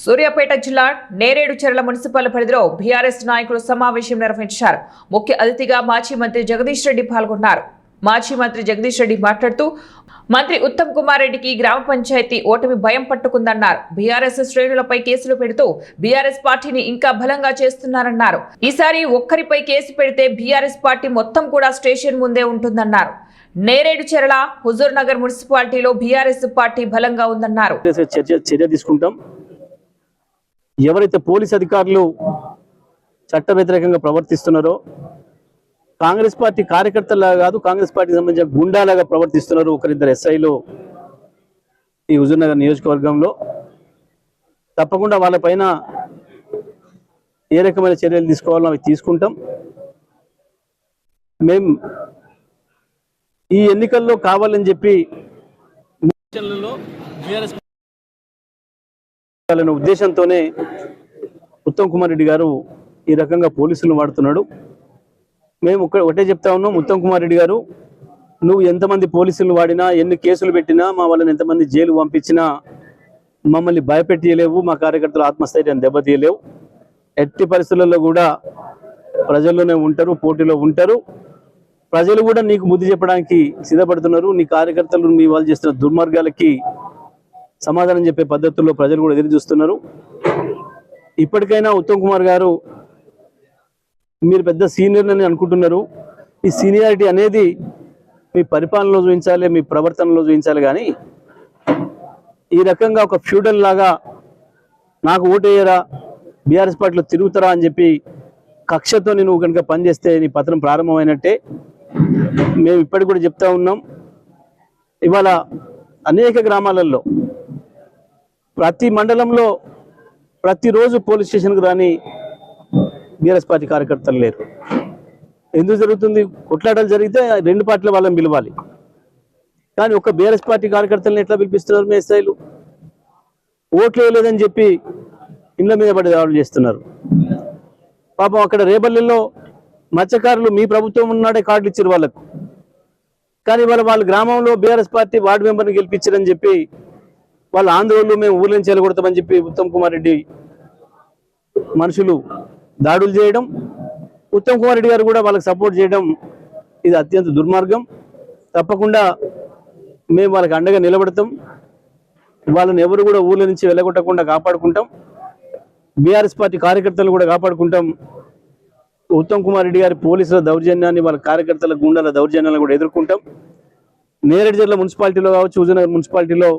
సూర్యాపేట జిల్లా నేరేడుచెర్ల మున్సిపల్ పరిధిలో బీఆర్ఎస్ నాయకులు సమావేశం నిర్వహించారు. ముఖ్య అతిథిగా మాజీ మంత్రి జగదీష్ రెడ్డి పాల్గొన్నారు. మాజీ మంత్రి జగదీష్ రెడ్డి మాట్లాడుతూ మంత్రి ఉత్తమ్ కుమార్ రెడ్డికి గ్రామ పంచాయతీ ఓటమి భయం పట్టుకుందన్నారు. బీఆర్ఎస్ శ్రేణులపై కేసులు పెడుతూ బీఆర్ఎస్ పార్టీని ఇంకా బలంగా చేస్తున్నారన్నారు. ఈసారి ఒక్కరిపై కేసు పెడితే బీఆర్ఎస్ పార్టీ మొత్తం కూడా స్టేషన్ ముందే ఉంటుందన్నారు. నేరేడుచెర్ల హుజూర్ నగర్ మున్సిపాలిటీలో బీఆర్ఎస్ పార్టీ బలంగా ఉందన్నారు. చర్య తీసుకుంటాం. ఎవరైతే పోలీస్ అధికారులు చట్ట వ్యతిరేకంగా ప్రవర్తిస్తున్నారో, కాంగ్రెస్ పార్టీ కార్యకర్తలాగా కాదు, కాంగ్రెస్ పార్టీకి సంబంధించిన గుండాలాగా ప్రవర్తిస్తున్నారు ఒకరిద్దరు ఎస్ఐలు ఈ హుజూర్ నగర్ నియోజకవర్గంలో. తప్పకుండా వాళ్ళపైన ఏ రకమైన చర్యలు తీసుకోవాలో అవి తీసుకుంటాం. మేము ఈ ఎన్నికల్లో కావాలని చెప్పి ఉద్దేశంతోనే ఉత్తమ్ కుమార్ రెడ్డి గారు ఈ రకంగా పోలీసులను వాడుతున్నాడు. మేము ఒకటే చెప్తా ఉన్నాం, ఉత్తమ్ కుమార్ రెడ్డి గారు, నువ్వు ఎంతమంది పోలీసులను వాడినా, ఎన్ని కేసులు పెట్టినా, మా వాళ్ళని ఎంతమంది జైలు పంపించినా మమ్మల్ని భయపెట్టలేవు, మా కార్యకర్తల ఆత్మస్థైర్యాన్ని దెబ్బతీయలేవు. ఎట్టి పరిస్థితులలో కూడా ప్రజల్లోనే ఉంటారు, పోటీలో ఉంటారు. ప్రజలు కూడా నీకు బుద్ధి చెప్పడానికి సిద్ధపడుతున్నారు. నీ కార్యకర్తలు, మీ వాళ్ళు చేస్తున్న దుర్మార్గాలకి సమాధానం చెప్పే పద్ధతుల్లో ప్రజలు కూడా ఎదురు చూస్తున్నారు. ఇప్పటికైనా ఉత్తమ్ కుమార్ గారు, మీరు పెద్ద సీనియర్ అని అనుకుంటున్నారు. ఈ సీనియారిటీ అనేది మీ పరిపాలనలో చూపించాలి, మీ ప్రవర్తనలో చూపించాలి. కానీ ఈ రకంగా ఒక ఫ్యూడల్ లాగా నాకు ఓటేయరా, బీఆర్ఎస్ పార్టీలో తిరుగుతారా అని చెప్పి కక్షతో నువ్వు కనుక పనిచేస్తే నీ పతనం ప్రారంభమైనట్టే. మేము ఇప్పటికి కూడా చెప్తా ఉన్నాం. ఇవాళ అనేక గ్రామాలలో, ప్రతి మండలంలో ప్రతిరోజు పోలీస్ స్టేషన్కి రాని బీఆర్ఎస్ పార్టీ కార్యకర్తలు లేరు. ఎందుకు జరుగుతుంది? కొట్లాటలు జరిగితే రెండు పార్టీల వాళ్ళని పిలవాలి. కానీ ఒక బీఆర్ఎస్ పార్టీ కార్యకర్తలను ఎట్లా పిలిపిస్తున్నారు మీ ఎస్ఐలు? ఓట్లు వేయలేదని చెప్పి ఇళ్ల మీద పడి దాడులు చేస్తున్నారు. పాపం అక్కడ రేపల్లెల్లో మత్స్యకారులు మీ ప్రభుత్వం ఉన్నాడే కార్డులు ఇచ్చారు వాళ్ళకు. కానీ వాళ్ళ గ్రామంలో బీఆర్ఎస్ పార్టీ వార్డు మెంబర్ని గెలిపించారని చెప్పి వాళ్ళ ఆందోళనలు మేము ఊర్ల నుంచి వెళ్ళగొడతామని చెప్పి ఉత్తమ్ కుమార్ రెడ్డి మనుషులు దాడులు చేయడం, ఉత్తమ్ కుమార్ రెడ్డి గారు కూడా వాళ్ళకి సపోర్ట్ చేయడం, ఇది అత్యంత దుర్మార్గం. తప్పకుండా మేము వాళ్ళకి అండగా నిలబడతాం. వాళ్ళని ఎవరు కూడా ఊర్ల నుంచి వెళ్ళగొట్టకుండా కాపాడుకుంటాం. బీఆర్ఎస్ పార్టీ కార్యకర్తలు కూడా కాపాడుకుంటాం. ఉత్తమ్ కుమార్ రెడ్డి గారి పోలీసుల దౌర్జన్యాన్ని, వాళ్ళ కార్యకర్తల గుండాల దౌర్జన్యాలను కూడా ఎదుర్కొంటాం. నేరేడుచెర్ల మున్సిపాలిటీలో కావచ్చు, హుజూర్ నగర్ మున్సిపాలిటీలో